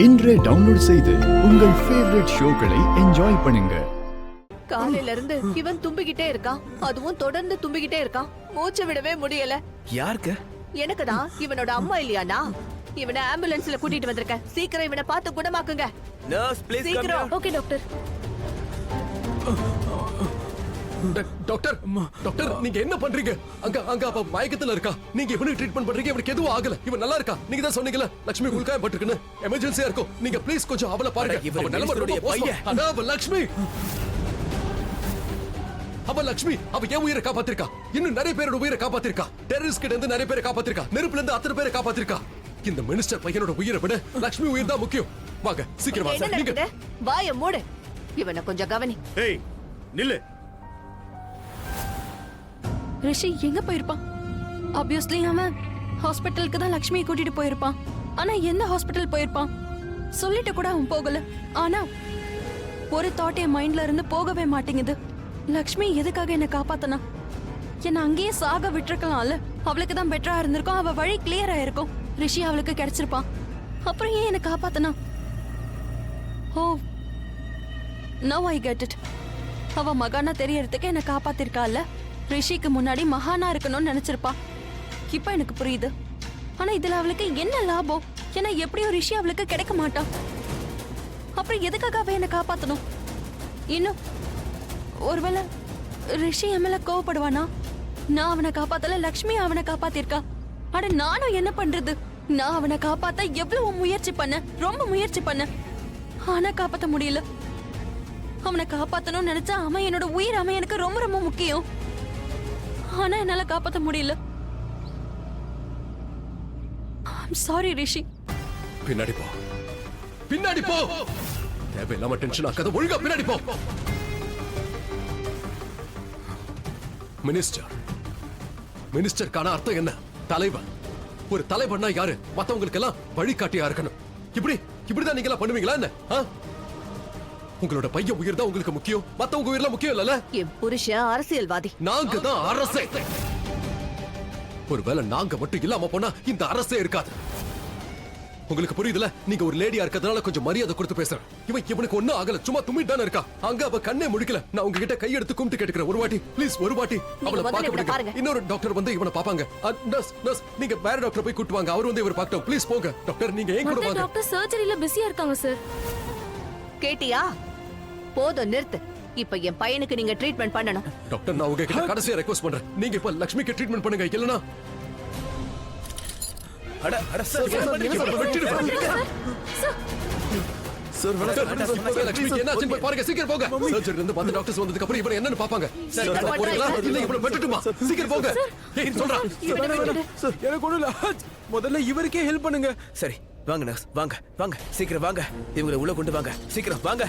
இன்றே டவுன்லோட் செய்து உங்கள் ஃபேவரட் ஷோக்களை என்ஜாய் பண்ணுங்க. காலையில இருந்து இவன் தும்பிக்கிட்டே இருக்கான், அதுவும் தொடர்ந்து தும்பிக்கிட்டே இருக்கான். மூச்சு விடவே முடியல. யாருக்கு? எனக்குதான். இவனோட அம்மா இல்லையானா? இவனை ஆம்புலன்ஸ்ல கூட்டிட்டு வந்திருக்கேன். சீக்கிரம் இவனை பார்த்து குணமாக்குங்க. நர்ஸ் ப்ளீஸ் கம் சீக்கிரம். Okay doctor. டாக்டர் டாக்டர் நீங்க என்ன பண்றீங்க? அங்க அப்ப மயக்கத்துல இருக்கா. நீங்க இவனுக்கு ட்ரீட்மெண்ட் பண்றீங்க, இவனுக்கு எதுவும் ஆகல. இவன் நல்லா இருக்கா. நீங்க தான் சொன்னீங்கல லட்சுமி உள்காயம் பட்டிருக்குன்னு. எமர்ஜென்சியா இருக்கும். நீங்க ப்ளீஸ் கொஞ்சம் அவளை பாருங்க. அவ நிலைமை ரொம்ப மோசம். அவ லட்சுமி அவ என் உயிரை காப்பாத்திருக்கா. இன்னும் நிறைய பேரோட உயிரை காப்பாத்திருக்கா. டெரரிஸ்ட் கிட்ட இருந்து நிறைய பேரை காப்பாத்திருக்கா. நெருப்புல இருந்து அத்தனை பேரை காப்பாத்திருக்கா. இந்த மினிஸ்டர் பையனோட உயிரை விட லட்சுமி உயிர் தான் முக்கியம். வாங்க சீக்கிரமா என்ன நடக்குது? வாயை மூடு. இவனை கொஞ்சம் கவனி. ஏய் நில்லு. ரிஷி எங்க போயிருப்பான்? ஆப்வியஸ்லி அவன் ஹாஸ்பிட்டலுக்கு தான் லக்ஷ்மியை கூட்டிட்டு போயிருப்பான். ஆனா எந்த ஹாஸ்பிட்டல் போயிருப்பான்? சொல்லிட்டு கூட அவன் போகல. ஆனா ஒரு தாட் என் மைண்ட்ல இருந்து போகவே மாட்டேங்குது. லக்ஷ்மி எதுக்காக என்ன காப்பாத்தனா? என்ன அங்கேயே சாக விட்டுருக்கலாம்ல. அவளுக்கு தான் பெட்டரா இருந்திருக்கும். அவ வழி கிளியர் ஆயிருக்கும். ரிஷி அவளுக்கு கிடைச்சிருப்பான். அப்புறம் ஏன் என்ன காப்பாத்தனா? ஓ நவ் ஐ கெட் இட். அவ மகானா தெரியறதுக்கு என்ன காப்பாத்திருக்கால. ரிஷிக்கு முன்னாடி மகானா இருக்கணும்னு நினைச்சிருப்பா. இப்ப எனக்கு புரியுது. ஆனா இதுல அவளுக்கு என்ன லாபம்? ஏன்னா எப்படியும் ரிஷி அவளுக்கு கிடைக்க மாட்டான். அப்புறம் எதுக்காக அவ என்ன காப்பாத்தணும்? இன்னும் ஒருவேளை ரிஷி என் மேல கோவப்படுவானா? நான் அவனை காப்பாத்தல, லக்ஷ்மி அவனை காப்பாத்திருக்கா. அட நானும் என்ன பண்றது? நான் அவனை காப்பாத்த எவ்வளவு முயற்சி பண்ண, ரொம்ப முயற்சி பண்ண. ஆனா காப்பாத்த முடியல. அவனை காப்பாத்தணும்னு நினைச்சா அவன் என்னோட உயிர், அவன் எனக்கு ரொம்ப ரொம்ப முக்கியம். ஆனா என்னால காப்பாத்த முடியல. சாரி ரிஷி. பின்னாடி போ, பின்னாடி போ. தேவையில்லாம டென்ஷன் ஆக்காத. ஒழுங்கா பின்னாடி போ. மினிஸ்டருக்கான அர்த்தம் என்ன? தலைவன். ஒரு தலைவன்னா யாரு? மத்தவங்களுக்கு எல்லாம் வழிகாட்டியா இருக்கணும். இப்படிதான் நீங்க எல்லாம் பண்ணுவீங்களா என்ன? உங்களோட பையன் உயிர் தான் உங்களுக்கு முக்கியம். மத்தவங்க உயிர்லாம் முக்கியம் இல்லல. என் புருஷன் அரசியல்வாதி. நாங்க தான் அரசே. ஒருவேளை நாங்க மட்டும் இல்லாம போனா இந்த அரசே இருக்காது. உங்களுக்கு புரியுதுல? நீங்க ஒரு லேடியா இருக்கிறதுனால கொஞ்சம் மரியாதை கொடுத்து பேசுறேன். இவனுக்கு ஒண்ணும் ஆகல, சும்மா தும்மிட்டு தானே இருக்கா. அங்க அவ கண்ணே முடிக்கல. நான் உங்ககிட்ட கையெடுத்து கும்பிட்டு கேட்டுக்கிறேன். ஒரு வாட்டி ப்ளீஸ், ஒரு வாட்டி அவளை பார்க்க விடுங்க. இன்னொரு டாக்டர் வந்து இவனை பாப்பாங்க. நர்ஸ் நீங்க வேற டாக்டர் போய் கூட்டு வாங்க. அவர் வந்து இவர் பார்க்கட்டும். ப்ளீஸ் போங்க. டாக்டர் நீங்க ஏன் கூட வாங்க. டாக்டர் சர்ஜரியில பிஸியா இருக்காங்க சார். கேட்டியா? போதும் நிறுத்து. இப்ப என் பையனுக்கு நீங்க ட்ரீட்மெண்ட் பண்ணணும். டாக்டர் நான் உங்ககிட்ட கடைசியா ரெக்வெஸ்ட் பண்றேன். நீங்க இப்ப லட்சுமிக்கு ட்ரீட்மெண்ட் பண்ணுங்க. இல்லனா அட சார் லட்சுமிக்கு என்ன ஆச்சு பாருங்க. சீக்கிரம் போங்க. சர்ஜரி இருந்து 10 டாக்டர்ஸ் வந்ததுக்கு அப்புறம் இவனை என்னன்னு பாப்பாங்க. போறீங்களா இல்ல இவனை வெட்டட்டுமா? சீக்கிரம் போங்க. ஏய் சொல்றா. சார் எனக்கு ஒண்ணும் இல்ல. முதல்ல இவருக்கே ஹெல்ப் பண்ணுங்க. சரி வாங்க நர்ஸ், வாங்க சீக்கிரம் வாங்க. இவங்களை உள்ள கொண்டு வாங்க. சீக்கிரம் வாங்க.